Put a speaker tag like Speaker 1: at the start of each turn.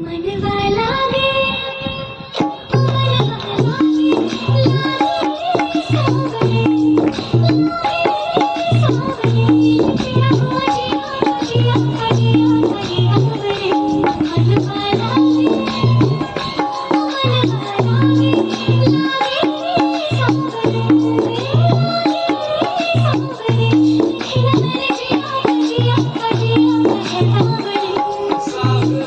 Speaker 1: मनवा लागे मनवा लागे लागे सावरे सावरे तेरा जिया जिया जिया जिया रे मनवा लागे मनवा लागे लागे सावरे सावरे तेरा जिया जिया जिया सावरे